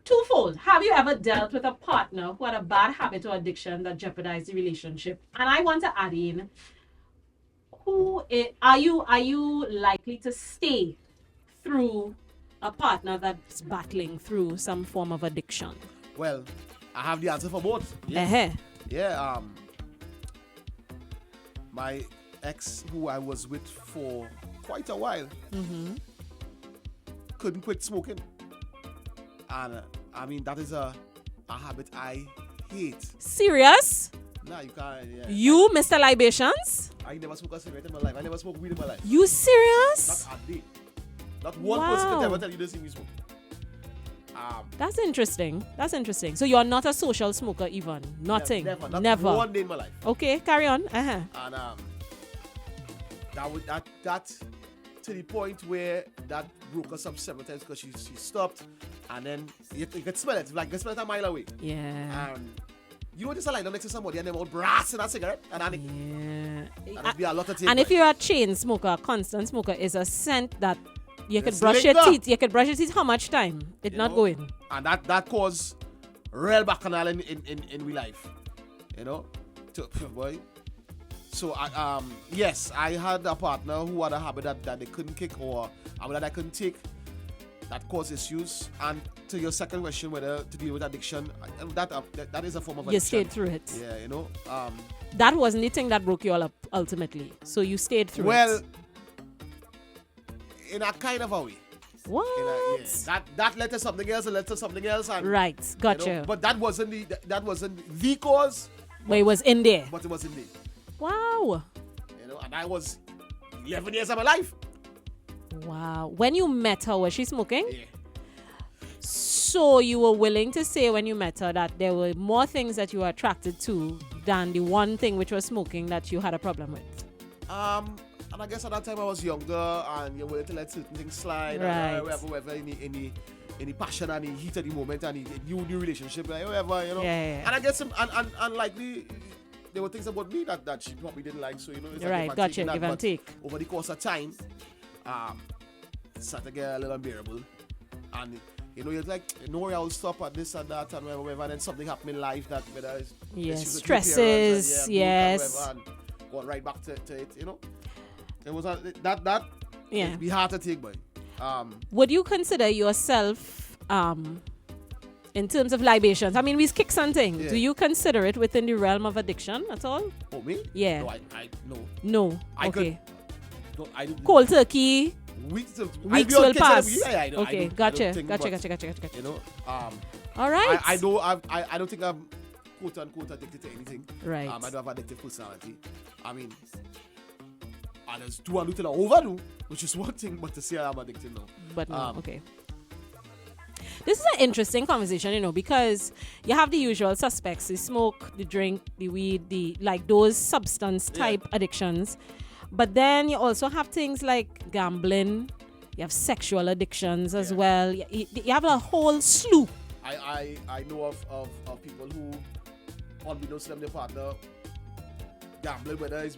Twofold. Have you ever dealt with a partner who had a bad habit or addiction that jeopardized the relationship? And I want to add in, are you likely to stay through a partner that's battling through some form of addiction? Well, I have the answer for both. Yeah. Uh-huh. Yeah. My ex, who I was with for quite a while, couldn't quit smoking. And I mean, that is a habit I hate. Serious? Nah, you can't. Yeah. You, Mr. Libations? I never smoked a cigarette in my life. I never smoked weed in my life. You serious? Not a day. Not one person could ever tell you this thing we smoke. That's interesting. So you're not a social smoker even? Nothing? Never. Not one day in my life. Okay, carry on. Uh-huh. And that to the point where that broke us up several times because she stopped, and then you could smell it. Like, you could smell it a mile away. Yeah. And you know, just a lie down next to somebody and them all blasting that cigarette, and it'd be a lot of tape. And if you're a chain smoker, a constant smoker, is a scent that you could It's brush your linger. teeth. You could brush your teeth how much time? It not going. And that caused real bacchanal in real life. You know? Boy. So, yes, I had a partner who had a habit that they couldn't kick, or a habit that I couldn't take, that caused issues. And to your second question, whether to deal with addiction, that is a form of addiction. You stayed through it. Yeah, you know. That wasn't the thing that broke you all up ultimately. So you stayed through it. Well, in a kind of a way. What? That led to something else, and Right, gotcha. You know, but that wasn't the cause. But it was in there. But it was in there. Wow. You know, and I was 11 years of my life. Wow. When you met her, was she smoking? Yeah. So you were willing to say when you met her that there were more things that you were attracted to than the one thing, which was smoking, that you had a problem with? And I guess at that time I was younger, and you're willing to let certain things slide. Right. And whatever, any passion and the heat of the moment and the new relationship, like whatever, you know. Yeah. And I guess and likely there were things about me that she probably didn't like. So, you know, it's Right, like gotcha, give and take. Over the course of time, it started to get a little unbearable. And you know, you're like, no, I'll stop at this and that and whatever, and then something happened in life that whether it's stresses, yes. And got right back to it, you know. It was that it'd be hard to take, boy. Would you consider yourself in terms of libations? I mean, we kick something. Yeah. Do you consider it within the realm of addiction at all? Oh, me? Yeah. No, no. No. I okay. No, I didn't. Cold turkey. Weeks will pass. Yeah, I know. Okay, gotcha. You know, all right. I don't think I'm quote unquote addicted to anything. Right. I don't have addictive personality. I mean, and there's do and do till I overdo, which is one thing, but to say I'm addicted, no. But no, okay. This is an interesting conversation, you know, because you have the usual suspects: the smoke, the drink, the weed, those substance type addictions. But then you also have things like gambling. You have sexual addictions as well. You have a whole slew. I know of people who, unbeknownst to them, their partner gambling, whether it's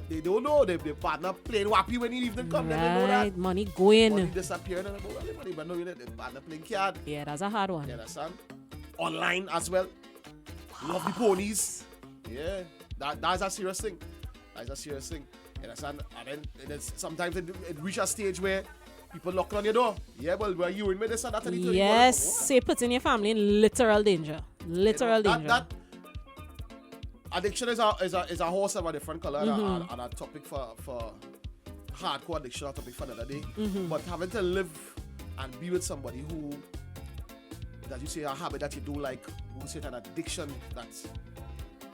they don't know their partner playing wappy when he evening come. They don't know that. Money going. Money disappearing and money, but no, you know, the partner playing card. Yeah, that's a hard one. You understand? Online as well. Love the ponies. Yeah, that's a serious thing. That's a serious thing. You understand? And then sometimes it reach a stage where people knocking on your door. Yeah, well, were you in with this and that? And yes, say putting your family in literal danger. Literal danger. That addiction is a horse of a different color and a topic for hardcore addiction, a topic for another day. But having to live and be with somebody who, that you say a habit that you do like, who say an addiction that's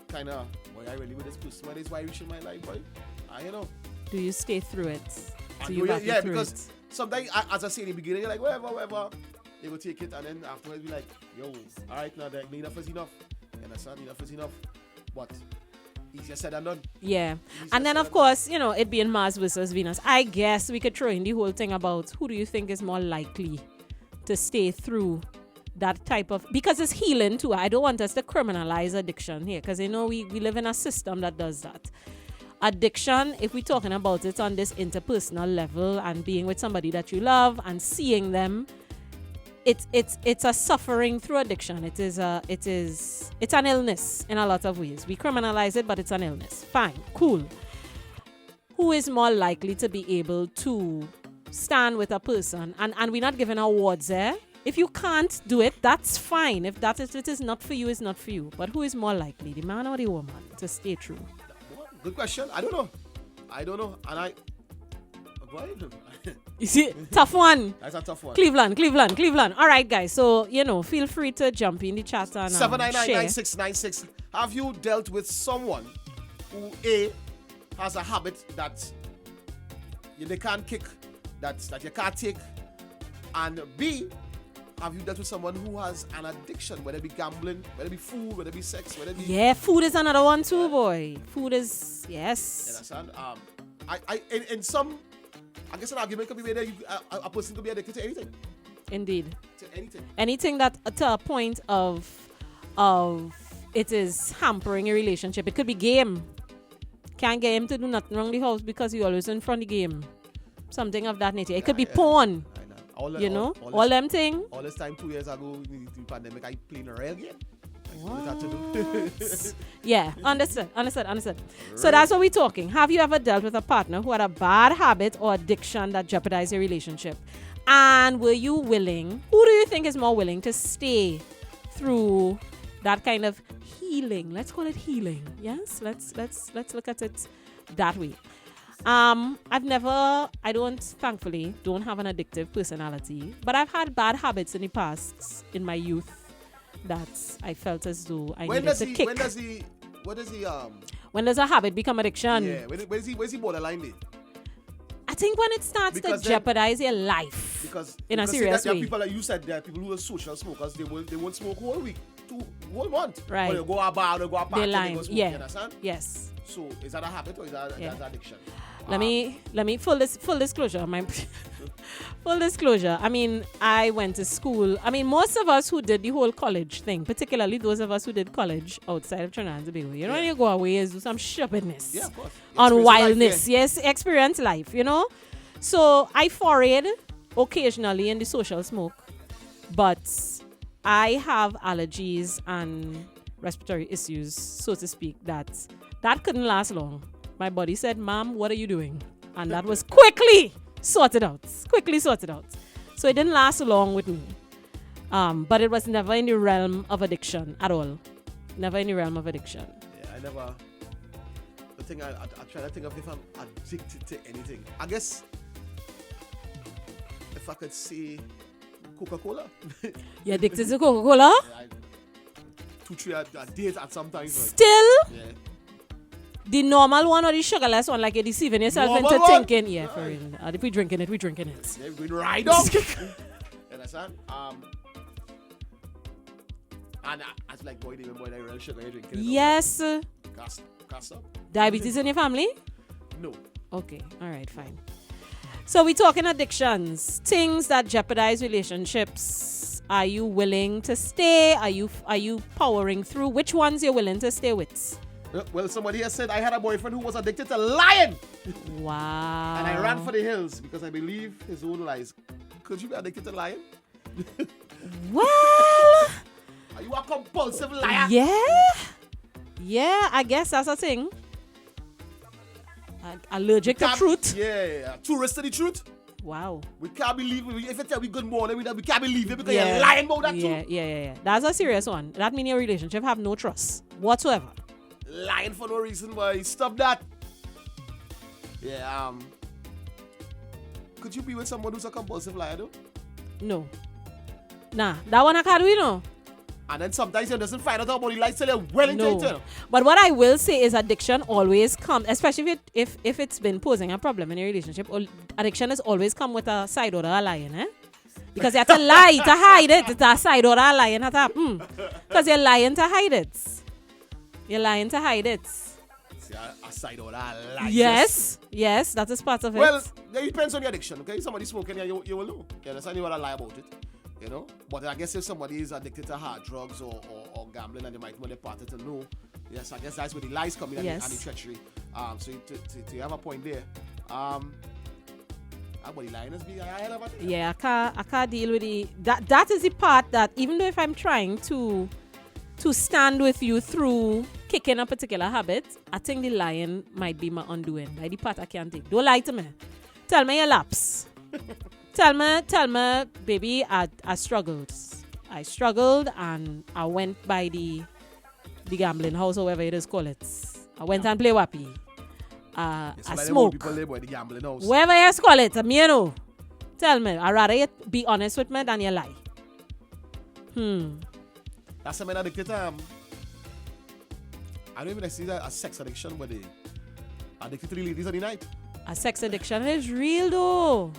kind of, boy, I really with this person, that is why I reach in my life, boy. You know. Do you stay through it? Yeah, because sometimes, as I say in the beginning, you're like, whatever. They will take it, and then afterwards be like, yo, all right, now enough is enough. You understand? Enough is enough. But easier said than done. Yeah. And then, of course, you know, it being Mars versus Venus, I guess we could throw in the whole thing about who do you think is more likely to stay through that type of, because it's healing too. I don't want us to criminalize addiction here, because you know we live in a system that does that. Addiction, if we're talking about it on this interpersonal level and being with somebody that you love and seeing them, it's a suffering through addiction. It's an illness in a lot of ways. We criminalize it, but it's an illness. Fine, cool. Who is more likely to be able to stand with a person? And we're not giving awards there. If you can't do it, that's fine. If it is not for you, it's not for you. But who is more likely, the man or the woman, to stay true? Good question. I don't know. And I. You see, tough one. That's a tough one. Cleveland. All right, guys. So, feel free to jump in the chat and 7999696. Have you dealt with someone who A, has a habit that they can't kick, that you can't take, and B, have you dealt with someone who has an addiction, whether it be gambling, whether it be food, whether it be sex, whether it be... Yeah, food is another one too, boy. Food is, yes. You understand? In some, I guess an argument could be made that a person could be addicted to anything. Indeed. To anything. Anything that to a point of it is hampering a relationship. It could be game. Can't get him to do nothing wrong in the house because he always in front of the game. Something of that nature. It could be porn. All them things. All this time, 2 years ago, in the pandemic, I played a real game. What? Yeah, understood. So that's what we're talking. Have you ever dealt with a partner who had a bad habit or addiction that jeopardized your relationship? And were you willing, who do you think is more willing to stay through that kind of healing? Let's call it healing. Yes, let's look at it that way. Thankfully don't have an addictive personality, but I've had bad habits in the past in my youth that I felt as though I needed to kick. When does a habit become addiction? Yeah, where's he borderline there? I think when it starts to jeopardize your life in a serious way. There are people, like you said, there are people who are social smokers. They won't smoke whole week, whole month. Right. Or they go to a bar, they go to a party, they go smoke. Yeah. You understand? Yes. So is that a habit or is that addiction? Let me full disclosure. Full disclosure. I mean, I went to school. I mean, most of us who did the whole college thing, particularly those of us who did college outside of Trinidad and Tobago, you go away and do some stupidness. Yeah, of course. On wildness. Yes, experience life, So I forayed occasionally in the social smoke, but I have allergies and respiratory issues, so to speak, that couldn't last long. My body said, "Ma'am, what are you doing?" And that was quickly sorted out. So it didn't last long with me. But it was never in the realm of addiction at all. Never in the realm of addiction. Yeah, I never... The thing I try to think of if I'm addicted to anything. I guess if I could say Coca-Cola. You're addicted to Coca-Cola? Yeah, 2-3 a day at sometimes. Still? Yeah. The normal one or the sugarless one, like you're deceiving yourself normal into one? thinking. Yeah, for real. If we're drinking it, we're drinking it. Yeah, we're going right up. You understand? And I was like, boy, that real sugar you're drinking. Yes. Cast up. Diabetes in your family? No. Okay. All right, fine. So we're talking addictions. Things that jeopardize relationships. Are you willing to stay? Are you powering through? Which ones you're willing to stay with? Well, somebody has said I had a boyfriend who was addicted to lying. Wow. And I ran for the hills because I believe his own lies. Could you be addicted to lying? Well... Are you a compulsive liar? Yeah, I guess that's a thing. Allergic to truth? Yeah. Tourist to the truth? Wow. We can't believe it. If you tell me good morning, we can't believe it because you're lying about that too. Yeah. That's a serious one. That means your relationship have no trust whatsoever. Lying for no reason, boy. Stop that. Yeah, could you be with someone who's a compulsive liar, though? No. Nah, that one I can't do, And then sometimes you doesn't find out about the lies till you're well into it. But what I will say is addiction always comes, especially if it's been posing a problem in a relationship, addiction has always come with a side order of lying, Because you have to lie to hide it. It's a side order of lying. Because you're lying to hide it. You're lying to hide it. A side order of lying. Yes, that is part of it. Well, it depends on your addiction, okay? Somebody smoking, you will know. You understand? You want to lie about it. But I guess if somebody is addicted to hard drugs or gambling and they might want their partner to know, yes, I guess that's where the lies come in and the treachery. So you have a point there. Body lying is big. I hell of a thing. Yeah, I can't deal with that is the part that even though if I'm trying to stand with you through kicking a particular habit, I think the lying might be my undoing. Like the part I can't take. Don't lie to me. Tell me your laps. tell me, baby, I struggled. I struggled and I went by the gambling house, or whatever it is called it. I went and play wappy. I smoke. Whatever you call it, you know. Tell me, I'd rather you be honest with me than you lie. That's a man addicted to I don't even see that as sex addiction, but they addicted to the ladies of the night. A sex addiction is real though.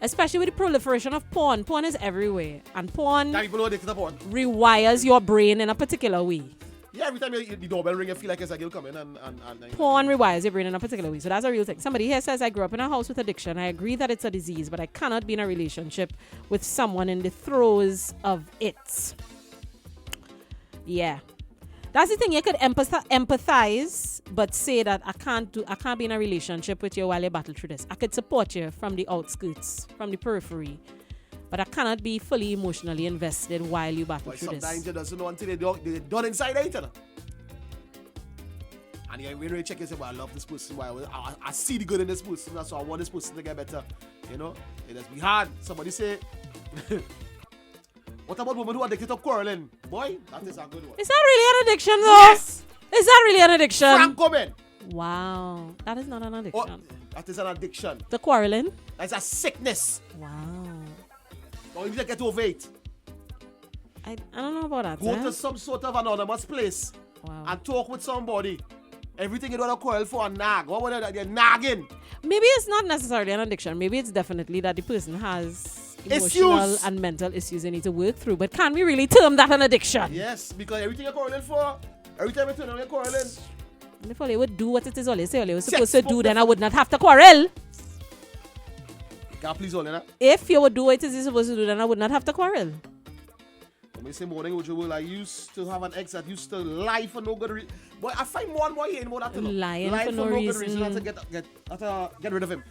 Especially with the proliferation of porn. Porn is everywhere. And porn rewires your brain in a particular way. Yeah, every time the doorbell ring, you feel like it's a girl coming and porn rewires your brain in a particular way. So that's a real thing. Somebody here says, I grew up in a house with addiction. I agree that it's a disease, but I cannot be in a relationship with someone in the throes of it. Yeah. That's the thing. You could empathize, but say that I can't be in a relationship with you while you battle through this. I could support you from the outskirts, from the periphery. But I cannot be fully emotionally invested while you battle through this. Sometimes you doesn't know until they're done inside each other. And you really check and say, well, I love this person. I see the good in this person. So I want this person to get better. You know, it has been hard. Somebody say, what about women who are addicted to quarreling? Boy, that is a good one. Is that really an addiction though? Yes. Is that really an addiction? Frank Gomen. Wow. That is not an addiction. Oh, that is an addiction. The quarreling? That's a sickness. Wow. Or you just get over it. I don't know about that. Go to some sort of anonymous place and talk with somebody. Everything you don't want to quarrel for and nag. What were they nagging? Maybe it's not necessarily an addiction. Maybe it's definitely that the person has emotional and mental issues they need to work through. But can we really term that an addiction? Yes, because everything you're quarreling for, every time you turn on you're quarreling. And if they would do what it is all they say they were supposed to do, then I would not have to quarrel. Please hold it. If you would do what it is you're supposed to do, then I would not have to quarrel. When you say morning, I used to have an ex that used to lie for no good reason. But I find more and more here more that lying for no reason. Good reason to get rid of him.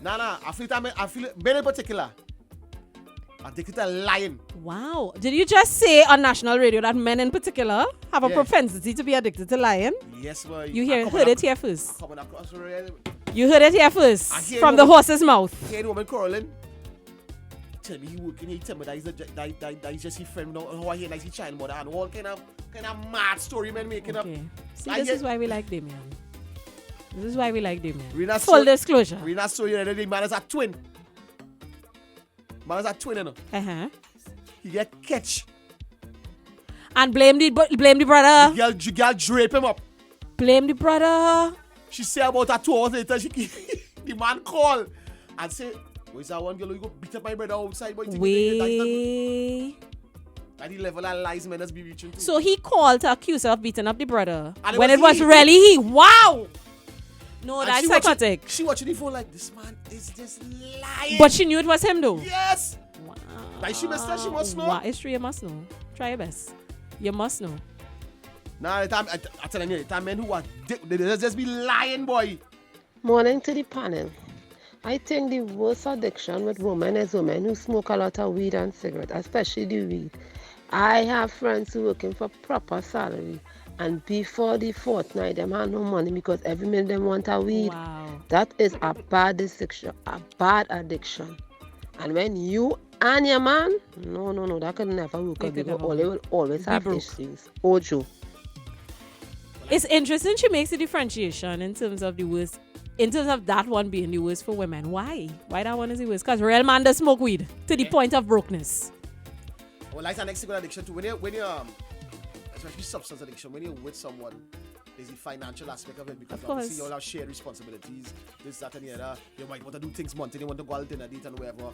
Nah. I feel it very particular. Addicted to lying. Wow. Did you just say on national radio that men in particular have a propensity to be addicted to lying? Yes, boy. You heard it here first. Coming across You heard it here first from the horse's mouth. Hear the woman quarreling. Tell me he working, he tell me that he's just his friend, how I hear like his child mother and all kind of mad story men making up. See, this is why we like Damien. Full story, disclosure. Rena story, the man is a twin. You know. He get catch. And blame the brother. The girl drape him up. Blame the brother. She say about her 2 hours later, the man call and say, where's that one girl who go beat up my brother outside? Boy, Wait. At the level that lies men has be reaching to. So he called to accuse her of beating up the brother. And when it was really he. Wow. No, and that's psychotic. She watching the phone like, this man is just lying. But she knew it was him though. Yes. Wow. Like she must know. Wow, it's true, you must know. Try your best. You must know. Nah, I tell you, the men who are they just be lying, boy. Morning to the panel. I think the worst addiction with women is women who smoke a lot of weed and cigarette, especially the weed. I have friends who working for proper salary, and before the fortnight, them have no money because every minute them want a weed. Wow. That is a bad addiction. And when you and your man, no, that could never work out because they will always have issues. Ojo. It's interesting she makes a differentiation in terms of the worst, in terms of that one being the worst for women. Why that one is the worst? Because real man does smoke weed to the point of brokenness. Well, like an next addiction too. When you especially substance addiction, when you're with someone, there's the financial aspect of it because obviously you all have shared responsibilities, this, that, and the other. You might want to do things monthly, you want to go out dinner date and whatever.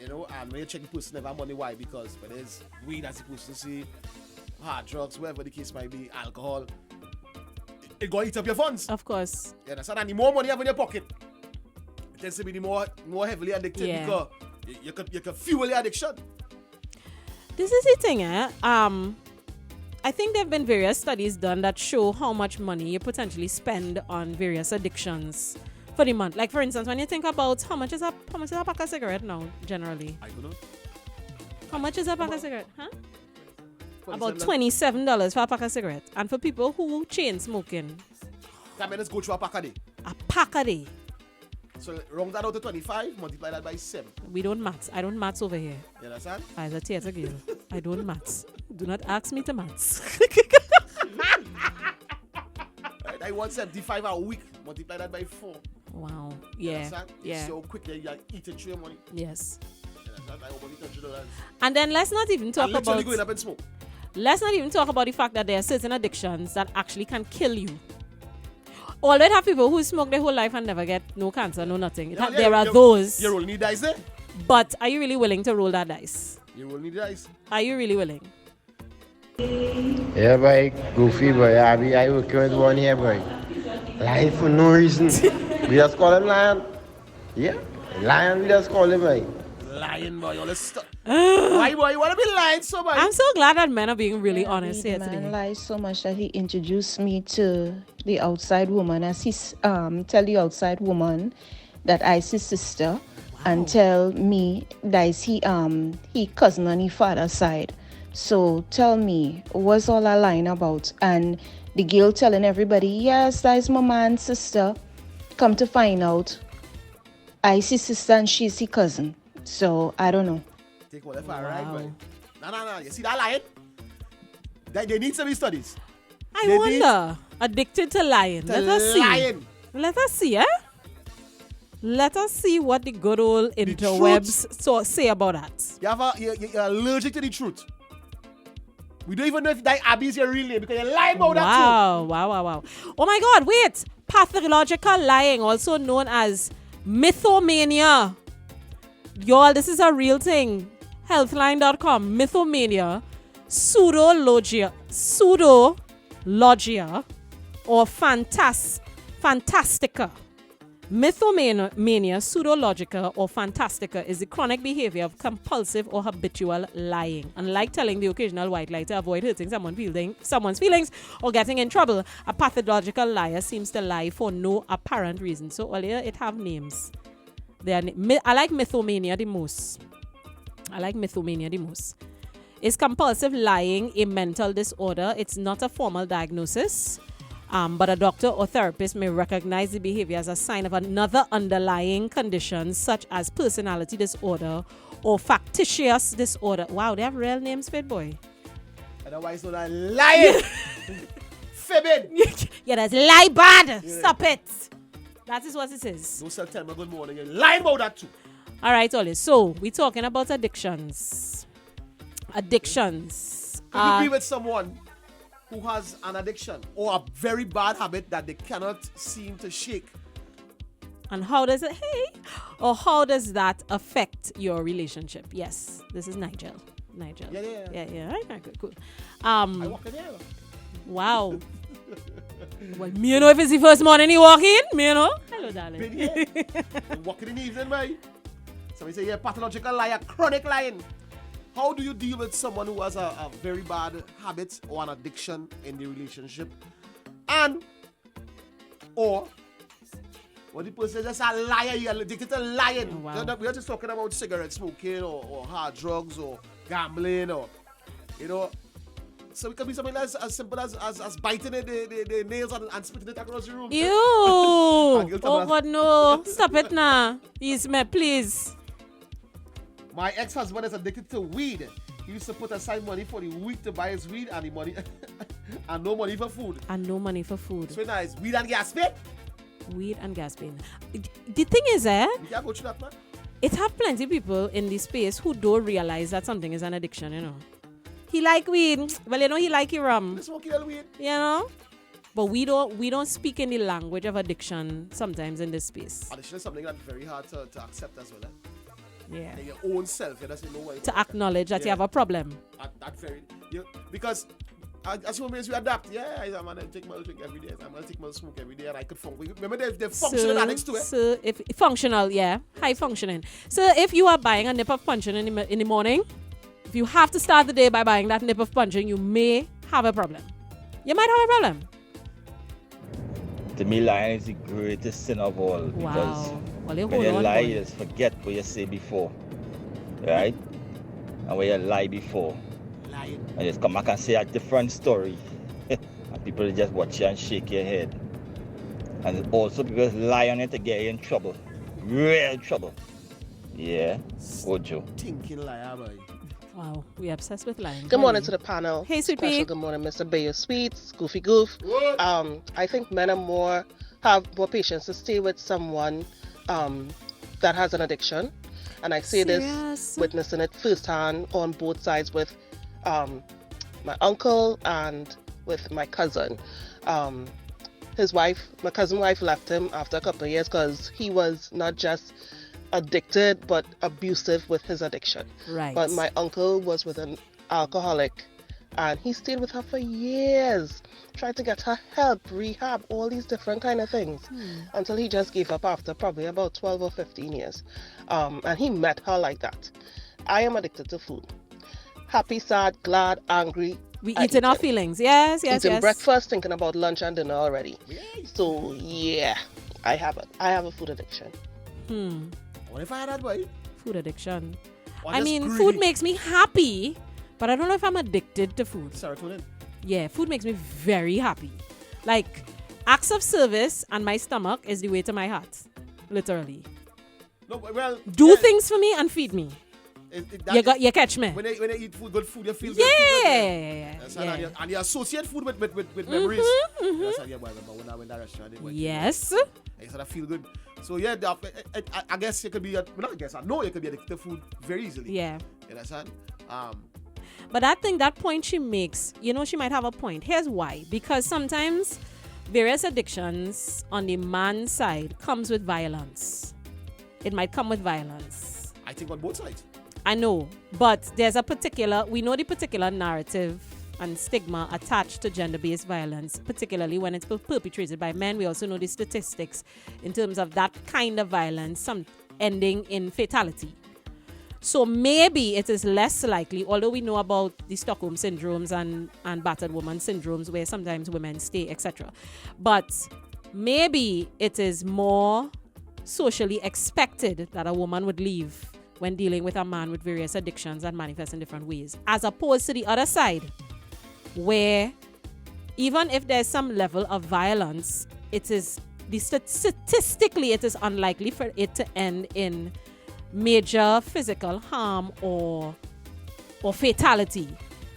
You know, and when you check the person never have money, why? Because when there's weed as the person see, hard drugs, whatever the case might be, alcohol, it go eat up your funds. Of course. You understand? And the more money you have in your pocket, it tends to be the more heavily addicted because you could fuel your addiction. This is the thing, I think there have been various studies done that show how much money you potentially spend on various addictions for the month? Like for instance, when you think about how much is a pack of cigarette now generally? I don't know. How much is a pack of cigarette? Huh? About $27. $27 for a pack of cigarette. And for people who chain smoking, That means go through a pack a day. a pack a day. So round that out to 25, multiply that by 7. We don't maths. I don't maths over here. You understand? As a theatre girl, I don't maths. Do not ask me to maths. Right? I want 75 a week. Multiply that by 4. Wow. You Yeah. understand? Yeah. So quick that you are eating through your money. Yes. You understand? I almost $100. And then let's not even talk And literally about. going up and smoke. Let's not even talk about the fact that there are certain addictions that actually can kill you. Although have people who smoke their whole life and never get no cancer, no nothing. There are those. You roll need dice there. But are you really willing to roll that dice? You roll need dice. Are you really willing? Yeah, boy, goofy boy. I working with one here, boy. Lying for no reason. We just call him lion. Yeah, lion. We just call him, boy. Lying boy, all this stuff. Why boy? You want to be lying so much? I'm so glad that men are being really honest The here man today. lies so much that he introduced me to the outside woman, as he tell the outside woman that I's his sister, and tell me that is he cousin on his father's side. So tell me, what's all that lying about? And the girl telling everybody, yes, that is my man's sister. Come to find out, I's his sister and she's his cousin. So I don't know. Take whatever I ride, boy. No. You see that lying? They need some studies. I They wonder. Addicted to lying. Let us see. Lying. Let us see, eh? Let us see what the good old interwebs say about that. You're allergic to the truth. We don't even know if that Abby is your real name because you're lying about that Wow. Oh my God, wait. Pathological lying, also known as mythomania. Y'all, this is a real thing. Healthline.com. Mythomania, pseudologia, or fantastica. Mythomania, pseudologica, or fantastica is the chronic behavior of compulsive or habitual lying. Unlike telling the occasional white lie to avoid hurting someone's feelings or getting in trouble, a pathological liar seems to lie for no apparent reason. So earlier it have names. I like mythomania the most. Is compulsive lying a mental disorder? It's not a formal diagnosis. But a doctor or therapist may recognize the behavior as a sign of another underlying condition, such as personality disorder or factitious disorder. Wow, they have real names, fit boy. Otherwise, no, that lying. Fibbing. Yeah, that's lie bad. Stop it. That is what it is. Don't tell me good morning. You're lying about that too. All right, Oli. So we're talking about addictions. Could you be with someone who has an addiction or a very bad habit that they cannot seem to shake? And how does that affect your relationship? Yes, this is Nigel. Yeah. Right, cool. I walk in there. Wow. Well, me you know if it's the first morning you walk in, me you know. Hello, darling. Been here. I'm walking in the evening, man. Somebody say, yeah, pathological liar, chronic lying. How do you deal with someone who has a very bad habit or an addiction in the relationship? Or what the person is just a liar, you're addicted to lying. Oh, wow. We're not just talking about cigarette smoking or hard drugs or gambling or, so it can be something as simple as biting the nails and spitting it across the room. Ew. Oh, God, no. Stop it now. Please. My ex-husband is addicted to weed. He used to put aside money for the week to buy his weed and the money and no money for food. So now it's weed and gas pay. Weed and gas pay. The thing is, You can't go through that, man. it have plenty of people in this space who don't realize that something is an addiction, He like weed. Well, he like rum. They smoke your weed. But we don't speak in the language of addiction sometimes in this space. Addiction is something that's very hard to accept as well. Yeah. In your own self, you doesn't know why. To acknowledge that you have a problem. Because as human beings, we adapt. Yeah, I'm going to take my drink every day. I'm going to take my smoke every day, and I could function. Remember, they're functional addicts to it. So, if functional, yeah, high functioning. So, if you are buying a nip of punching in the morning, if you have to start the day by buying that nip of punching, you may have a problem. You might have a problem. To me, lying is the greatest sin of all. Because Wow. Well, you when hold you on, lie, boy. you just forget what you say before. Right? And when you lie before, Lying. and you just come back and say a different story. And people just watch you and shake your head. And also people lie on it to get you in trouble. Real trouble. Yeah. Ojo. Thinking liar, boy. Wow, we obsessed with lying. Good morning to the panel. Hey, Sweet Special Pea. good morning, Mr. Bayo Sweets, Goofy Goof. What? I think men have more patience to stay with someone that has an addiction. And I say Serious? this witnessing it firsthand on both sides with my uncle and with my cousin. His wife, my cousin's wife, left him after a couple of years because he was not just addicted but abusive with his addiction. Right. But my uncle was with an alcoholic and he stayed with her for years, tried to get her help, rehab, all these different kind of things until he just gave up after probably about 12 or 15 years. And he met her like that. I am addicted to food. Happy, sad, glad, angry. We I eat in our it. feelings. Yes, yes, Eating yes. breakfast, thinking about lunch and dinner already. So yeah, I have it. I have a food addiction. What if I had that, boy? Food addiction. Or I just mean, greedy? food makes me happy, but I don't know if I'm addicted to food. Serotonin. Yeah, food makes me very happy. Like, acts of service and my stomach is the way to my heart. Literally. No, but, well. Do yeah, things for me and feed me. You catch me? When you eat food, good food, you feel Yeah, good. yeah, yeah. And you associate food with memories. That's how you remember when I went to that restaurant. Yes. You sort of feel good. So yeah, I guess you could be, not I guess, I know you could be addicted to food very easily. Yeah. You understand? But I think that point she makes, she might have a point. Here's why. Because sometimes various addictions on the man's side comes with violence. It might come with violence. I think on both sides. I know, but we know the particular narrative and stigma attached to gender-based violence, particularly when it's perpetrated by men. We also know the statistics in terms of that kind of violence, some ending in fatality. So maybe it is less likely, although we know about the Stockholm syndromes and battered woman syndromes where sometimes women stay, etc. But maybe it is more socially expected that a woman would leave when dealing with a man with various addictions and manifest in different ways, as opposed to the other side, where even if there's some level of violence, statistically it is unlikely for it to end in major physical harm or fatality.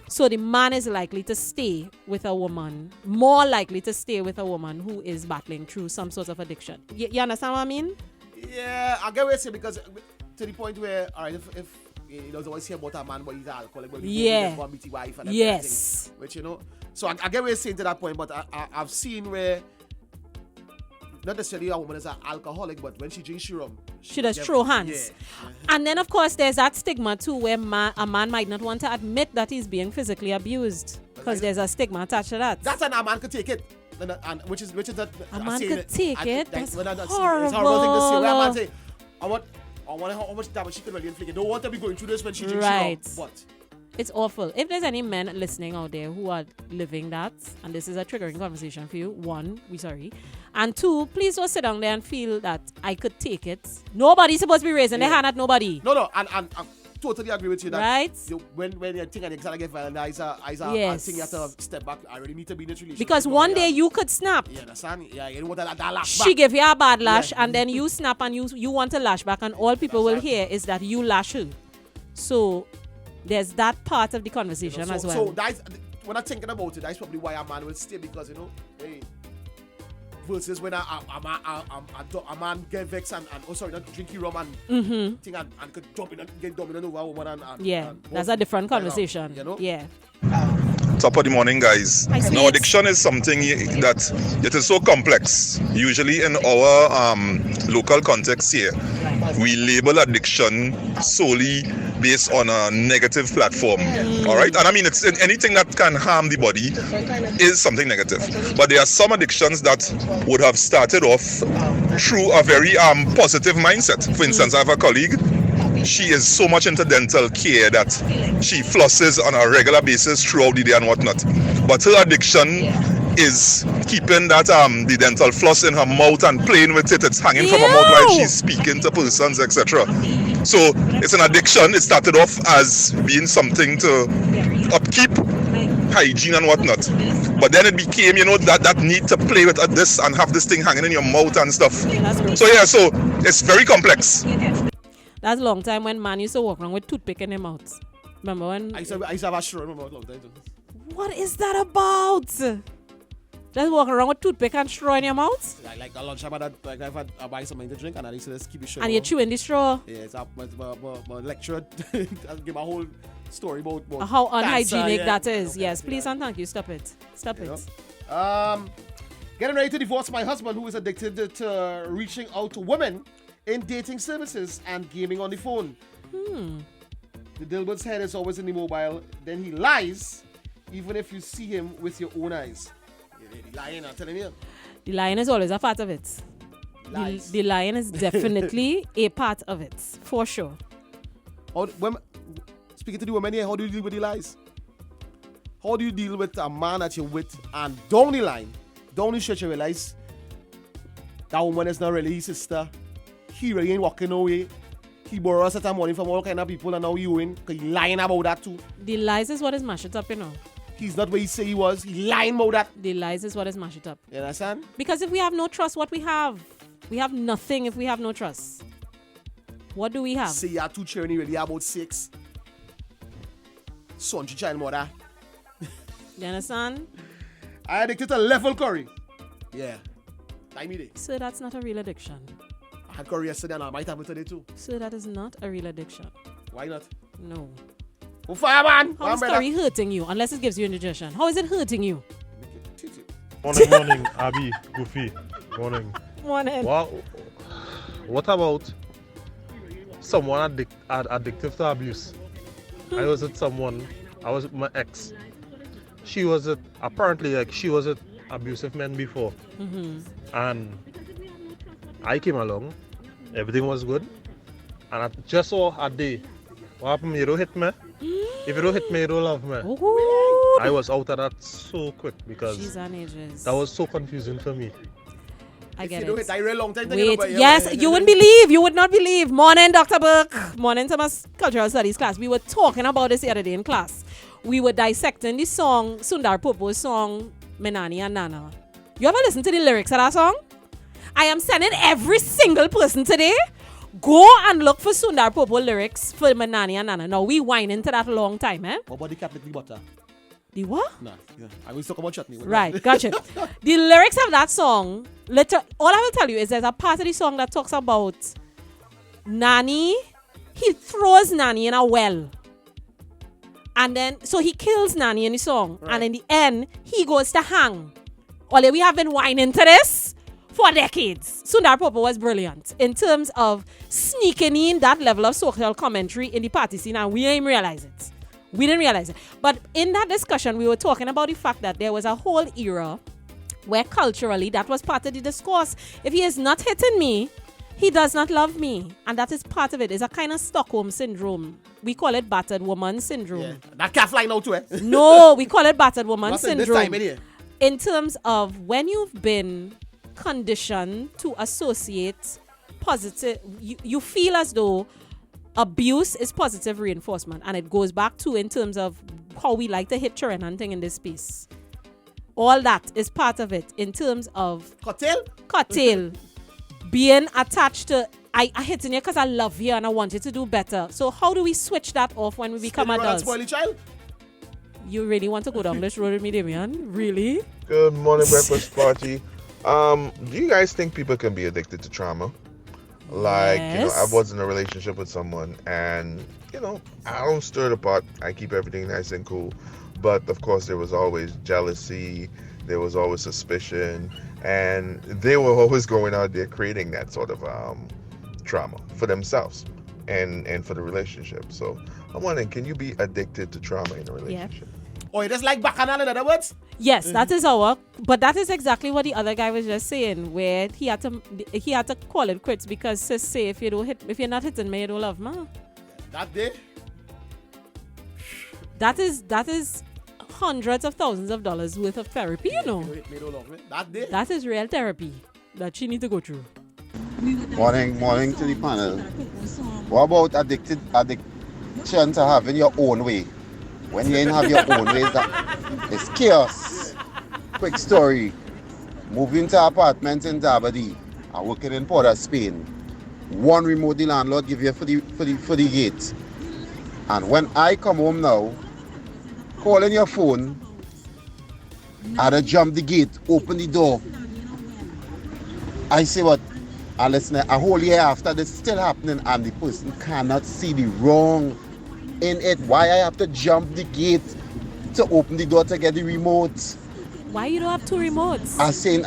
So the man is likely to stay with a woman, more likely to stay with a woman who is battling through some sort of addiction. You understand what I mean? Yeah, I get what you say, because to the point where, all right, if you know, always hear about a man, but he's alcoholic, but Yeah. go and meet his wife and Yes. everything, which, so I get what you're saying to that point, but I've seen where not necessarily a woman is an alcoholic, but when she drinks rum, She does throw hands. Yeah. And then, of course, there's that stigma too, where a man might not want to admit that he's being physically abused because there's a stigma attached to that. That's an a man could take it. And which is that A man could take it? That's It's a horrible. horrible thing to say. Where a man say, I wonder how much damage she could really inflict. I don't want to be going through this when she drinks Right. rum. But It's awful. If there's any men listening out there who are living that, and this is a triggering conversation for you, one, we sorry. And two, please don't sit down there and feel that I could take it. Nobody's supposed to be raising their hand at nobody. no, and I totally agree with you that Right? when you think and you get violent, I Yes. think you have to step back. I really need to be in this relationship. Because one day you could snap. You understand? Yeah, you don't want that lash She back. give you a bad lash, Yeah. and then you snap and you want to lash back, and all people will hear is that you lash her. So there's that part of the conversation as well. So that's, when I'm thinking about it, that's probably why a man will stay, because hey, versus when a man get vexed and not drinking rum and thing and could jump in and get dominant over a woman and Yeah, and that's a different conversation. You know? Yeah. Top of the morning, guys. Hi, Now, sweets. addiction is something that it is so complex. Usually in our local context here, we label addiction solely based on a negative platform. All right? And I mean, it's anything that can harm the body is something negative. But there are some addictions that would have started off through a very positive mindset. For instance, I have a colleague. She is so much into dental care that she flosses on a regular basis throughout the day and whatnot. But her addiction is keeping that the dental floss in her mouth and playing with it. It's hanging from her mouth while she's speaking to persons, etc. So it's an addiction. It started off as being something to upkeep hygiene and whatnot, but then it became, that need to play with this and have this thing hanging in your mouth and stuff. So it's very complex. That's a long time when man used to walk around with toothpick in their mouth. Remember when? I used to have a straw in my mouth long time. What is that about? Just walk around with toothpick and straw in your mouth? Like a lunchtime, I buy something to drink and I used to just keep it short. And you're chewing the straw? Yeah, it's my lecture. I'll give my whole story about how unhygienic cancer, that is. Yes, please and thank you. Stop it. Stop it. Getting ready to divorce my husband, who is addicted to reaching out to women in dating services and gaming on the phone. The Dilbert's head is always in the mobile. Then he lies, even if you see him with your own eyes. The lying, I'm telling you. The lying is always a part of it. The lying is definitely a part of it, for sure. Speaking to the women here, how do you deal with the lies? How do you deal with a man that you're with and down the line, down the stretch, you realize that woman is not really his sister? He really ain't walking away. He borrows certain money from all kind of people and now you win because he lying about that too. The lies is what is mash it up, He's not where he say he was. He lying about that. The lies is what is mash it up. You understand? Because if we have no trust, what we have? We have nothing if we have no trust. What do we have? Say you have 2 children, really about 6. Son, child mother. You understand? I addicted to level curry. Yeah. Time it. So that's not a real addiction. I had curry yesterday and I might have it today too. So that is not a real addiction. Why not? No. Oh, fireman! How is curry hurting you? Unless it gives you indigestion. How is it hurting you? Morning, Abby, Goofy. Morning. What about someone addictive to abuse? I was with my ex. She was apparently she was with abusive men before. And I came along, everything was good. And I just saw a day, what happened, you don't hit me? If you don't hit me, you don't love me. Ooh. I was out of that so quick because that was so confusing for me. I get it. Wait, yes, you wouldn't believe. You would not believe. Morning, Dr. Burke. Morning, Thomas Cultural Studies class. We were talking about this the other day in class. We were dissecting the song, Sundar Popo's song, Menani and Nana. You ever listen to the lyrics of that song? I am sending every single person today, go and look for Sundar Popo lyrics for Menani and Nana. Now, we whine into that a long time, eh? What about the cat with the butter? The what? Nah, yeah. I was talking about chutney. Right, gotcha. The lyrics of that song, all I will tell you is there's a part of the song that talks about Nani. He throws Nani in a well. And then, so he kills Nani in the song. Right. And in the end, he goes to hang. Ole, we have been whining to this for decades. Sundar Popo was brilliant in terms of sneaking in that level of social commentary in the party scene, and we didn't realize it. We didn't realize it. But in that discussion, we were talking about the fact that there was a whole era where culturally that was part of the discourse. If he is not hitting me, he does not love me. And that is part of it. It's a kind of Stockholm syndrome. We call it battered woman syndrome. Yeah. That can't fly now too, eh? No, we call it battered woman syndrome. This time, anyway. In terms of when you've been conditioned to associate positive, you feel as though abuse is positive reinforcement, and it goes back to in terms of how we like to hit children hunting in this space. All that is part of it in terms of cocktail being attached to I hitting you because I love you and I want you to do better. So how do we switch that off when we become adults? Spoil the child. You really want to go down this road with me, Damian? Really? Good morning, breakfast party. Do you guys think people can be addicted to trauma? Like, yes. I was in a relationship with someone and, I don't stir the pot. I keep everything nice and cool. But, of course, there was always jealousy. There was always suspicion. And they were always going out there creating that sort of trauma for themselves and for the relationship. So, I'm wondering, can you be addicted to trauma in a relationship? Yeah. Oh, it is like bacchanal in other words? Yes, that is but that is exactly what the other guy was just saying, where he had to call it quits because sis say if you're not hitting me, you don't love me. That day? That is hundreds of thousands of dollars worth of therapy, you know. Made all of it. That day. That is real therapy that she need to go through. Morning to the panel. What about addiction to having your own way? When you ain't have your own way, it's chaos. Quick story. Moving to apartments in Dabadi and working in Port of Spain. One remote the landlord give you for the gate. And when I come home now, calling your phone, I had to jump the gate, open the door. I say what? And listen, a whole year after this still happening and the person cannot see the wrong in it. Why I have to jump the gate to open the door to get the remote? Why you don't have two remotes? I say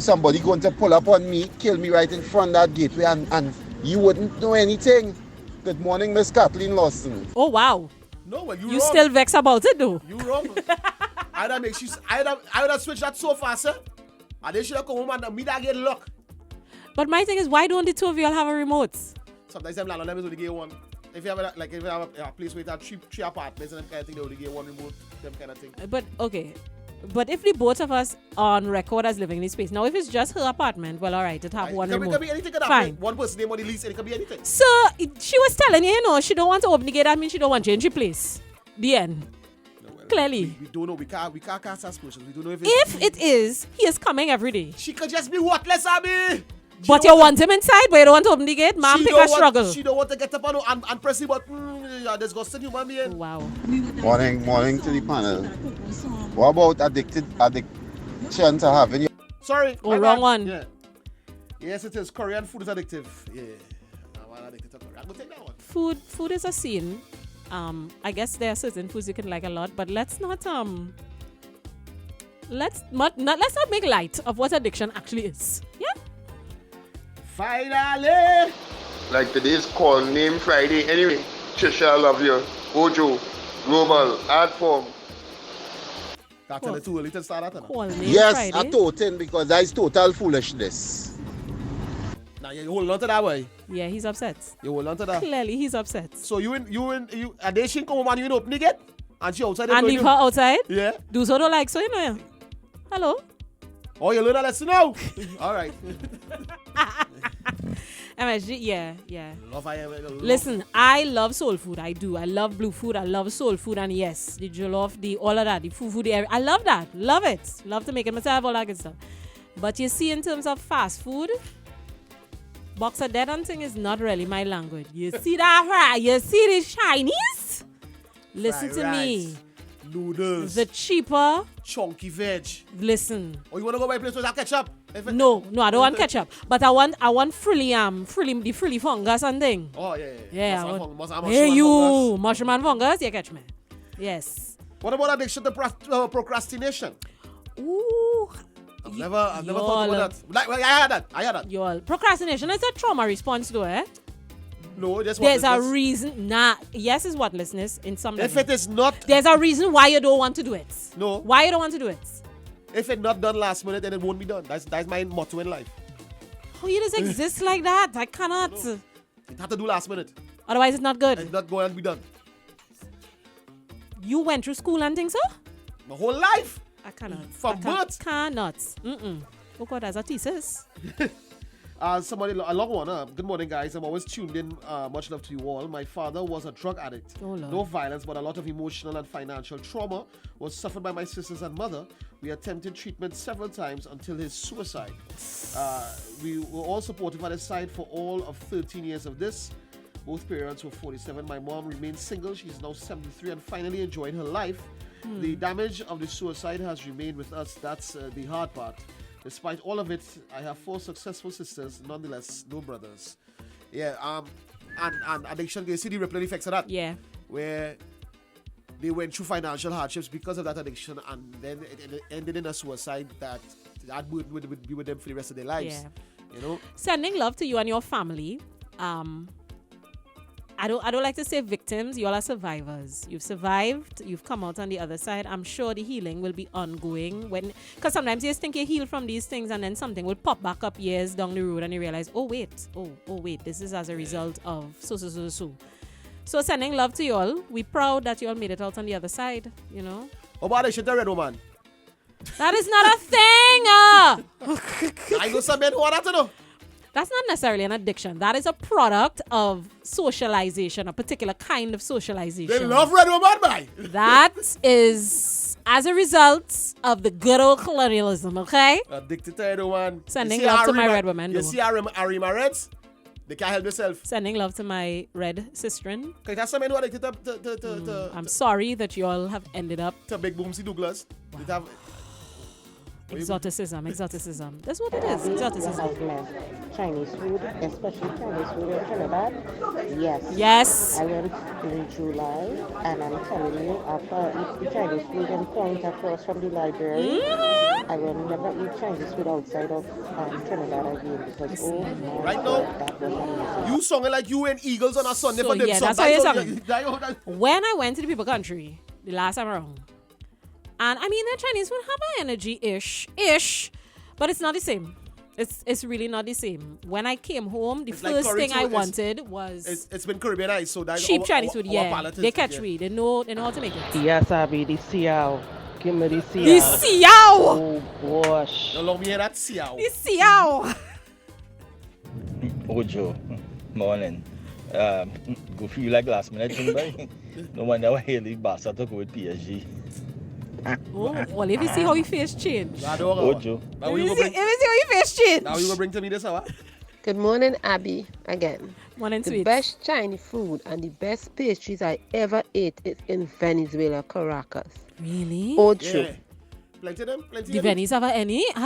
somebody going to pull up on me, kill me right in front of that gateway and you wouldn't know anything. Good morning, Miss Kathleen Lawson. Oh wow. No, well, you You wrong. still vex about it though. You wrong. I would have switched that so fast, sir. And they should have come home and me that get luck. But my thing is, why don't the two of you all have a remote? Sometimes them landlord only get one. If you have a place where you have three apartments and them kind of thing, they only get one remote, them kind of thing. But okay. But if the both of us on record as living in this space, now if it's just her apartment, well, all right, it have one It remote. can be anything. Fine. One person name on the lease, and it can be anything. So she was telling you, she don't want to open the gate. That means she don't want to change the place. The end. No, well, Clearly. We don't know. We can't cast aspersions. We don't know If it is, he is coming every day. She could just be worthless, Abby. But you want him inside, but you don't want to open the gate? Ma'am, pick a struggle. She don't want to get up and press the button. Yeah, disgusting human being. Wow. Morning to the panel. What about addiction to having your... Sorry. Oh, wrong one. Yeah. Yes, it is. Korean food is addictive. Yeah. I'm addicted to Korean. I'm going to take that one. Food is a sin. I guess there are certain foods you can like a lot, but let's not make light of what addiction actually is. Yeah. Finally. Like today's call name Friday. Anyway, Trisha, I love you. Ojo, Global, Art Form. That's too early to start that. Call name Yes, Friday. I told him because that's total foolishness. Now you hold on to that way. Yeah, he's upset. You hold on to that. Clearly, he's upset. So you and then she come home and you open the gate and she outside. And leave her outside? Yeah. Do so don't like so, you know. Hello? Oh, you learn that lesson now. All right. MSG, yeah. Love. Listen, I love soul food. I do. I love blue food. I love soul food. And yes, the jollof, all of that, the food, I love that. Love it. Love to make it myself, all that good stuff. But you see, in terms of fast food, box of dead and thing is not really my language. You see that right? You see the Chinese? Listen to me. Noodles. The cheaper. Chunky veg. Listen. Oh, you want to go buy a place with that ketchup? No, I don't want ketchup. But I want the frilly fungus and thing. Oh, yeah. Yeah. Mushroom Mushroom and fungus, you catch me. Yes. What about addiction to procrastination? Ooh. I've never thought about that. I had that. Y'all, procrastination is a trauma response though, eh? No, just there's a reason. Yes is what, listeners, in some If level. it is not... There's a reason why you don't want to do it. No. Why you don't want to do it? If it's not done last minute, then it won't be done. That's my motto in life. How you just exist like that? I cannot. No. It had to do last minute. Otherwise it's not good. It's not going to be done. You went through school and things, sir? My whole life. I cannot. From birth. Cannot. Oh God, that's a thesis. Somebody, a long one. Good morning, guys. I'm always tuned in. Much love to you all. My father was a drug addict. Oh, Lord. No violence, but a lot of emotional and financial trauma was suffered by my sisters and mother. We attempted treatment several times until his suicide. We were all supportive at his side for all of 13 years of this. Both parents were 47. My mom remained single. She's now 73 and finally enjoying her life. The damage of the suicide has remained with us. That's the hard part. Despite all of it, I have 4 successful sisters, nonetheless, no brothers. Yeah, and addiction, you see the ripple effects of that? Yeah. Where they went through financial hardships because of that addiction, and then it ended in a suicide that burden would be with them for the rest of their lives. Yeah. You know? Sending love to you and your family. I don't like to say victims. You all are survivors. You've survived. You've come out on the other side. I'm sure the healing will be ongoing. Because sometimes you just think you heal from these things and then something will pop back up years down the road and you realize, oh wait, this is as a result of so. So sending love to you all. We're proud that you all made it out on the other side, you know. What about addiction to red woman? That is not a thing. I know some men who want that to know. That's not necessarily an addiction. That is a product of socialization, a particular kind of socialization. They love red woman, boy. That is as a result of the good old colonialism, okay? Addicted to red woman. Sending love to my red woman. You see Arima Reds? They can't help themselves. Sending love to my red sisterin. Okay, that's some men who are addicted to I'm sorry that you all have ended up to Big Boomsy Douglas. Wow. They have exoticism. That's what it is. Exoticism. Chinese food, especially Chinese food in Trinidad. Yes. Yes. I went in July, and I'm telling you, after eating Chinese food in Point across from the library, I will never eat Chinese food outside of Trinidad again because right now, that was amazing. you sounding like you and Eagles on a Sunday for them. Yeah, that's how you're sounding. When I went to the people country the last time around, and I mean, the Chinese food have an energy-ish, but it's not the same. It's really not the same. When I came home, the first thing I wanted was... It's been Caribbeanized, so that's cheap Chinese food, yeah. They catch me. They know how to make it. Yes, Abby, the siao. Give me the siao. The siao! Oh, gosh. No long me hear that siao. The siao! Ojo, morning. Go feel like last minute, boy. No wonder why Haley Barca to go with PSG. Well, if you see how your face change. Ojo. Now you see how your face change. Now you will bring to me this hour. Good morning, Abby, again. Morning, the sweets. best Chinese food and the best pastries I ever ate is in Venezuela, Caracas. Really? Ocho. Yeah. Plenty of them. Plenty The of them. Venice have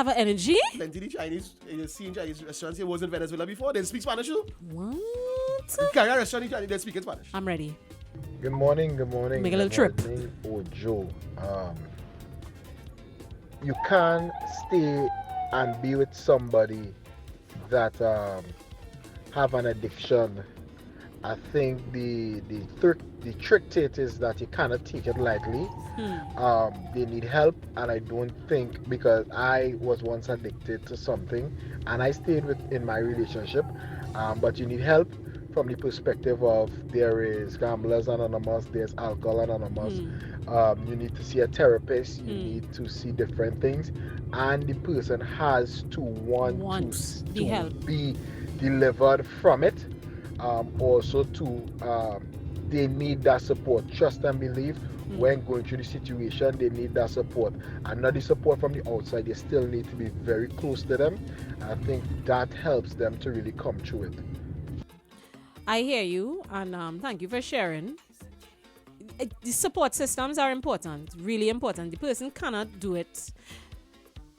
an energy? Plenty of the Chinese. You see in Chinese restaurants, it was in Venezuela before. They speak Spanish too. What? Carry a restaurant in Chinese, they speak in Spanish. I'm ready. Good morning. Make a little trip. Ojo. You can't stay and be with somebody that have an addiction. I think the trick to it is that you cannot take it lightly. They need help, and I don't think, because I was once addicted to something and I stayed in my relationship, but you need help from the perspective of there is Gamblers Anonymous, there's Alcohol Anonymous. You need to see a therapist, you need to see different things, and the person has to want to be delivered from it. Also they need that support. Trust and believe. When going through the situation, they need that support, and not the support from the outside. They still need to be very close to them. I think that helps them to really come through it. I hear you, and thank you for sharing. The support systems are important, really important. The person cannot do it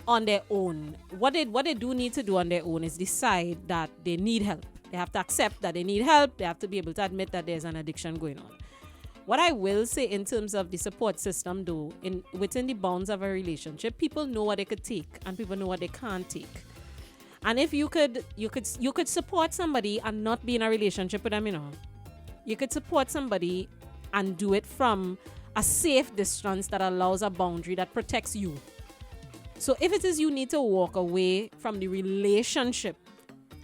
on their own. What they do need to do on their own is decide that they need help. They have to accept that they need help. They have to be able to admit that there's an addiction going on. What I will say in terms of the support system, though, within the bounds of a relationship, people know what they could take and people know what they can't take. And if you could support somebody and not be in a relationship with them, you could support somebody and do it from a safe distance that allows a boundary that protects you. So if it is you need to walk away from the relationship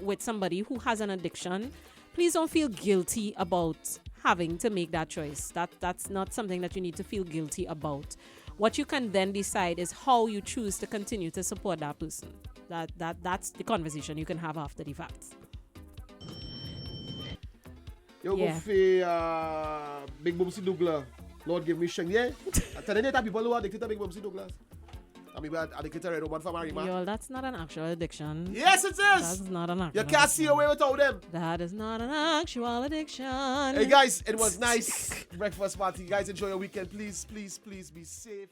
with somebody who has an addiction, please don't feel guilty about having to make that choice. That's not something that you need to feel guilty about. What you can then decide is how you choose to continue to support that person. That's the conversation you can have after the fact. Yo, go for Big Boomsy Douglas. Lord give me strength. Yeah. I tell you that people who are addicted to Big Boomsy Douglas. I mean, addicted to red woman for Marima. Yo, that's not an actual addiction. Yes, it is. That's not an actual You can't see away without them. That is not an actual addiction. Hey guys, it was nice breakfast party. You guys enjoy your weekend. Please be safe.